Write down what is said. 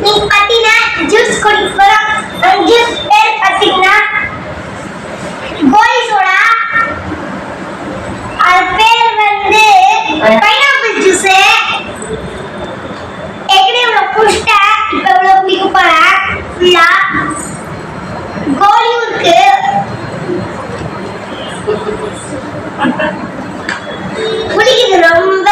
நீங்க பாத்தீங்கன்னா ஜூஸ் குடிக்க போறோம். ஜூஸ் பேர் பாத்தீங்கன்னா கோலி சோடா. அது பேர் வந்து பைனாப்பிள் ஜூஸ். ஏற்கனவே புஷ்டா இப்ப இவ்வளவு குடிக்க போறேன். ஃபுல்லா கோலியும் இருக்கு. குடிக்குது ரொம்ப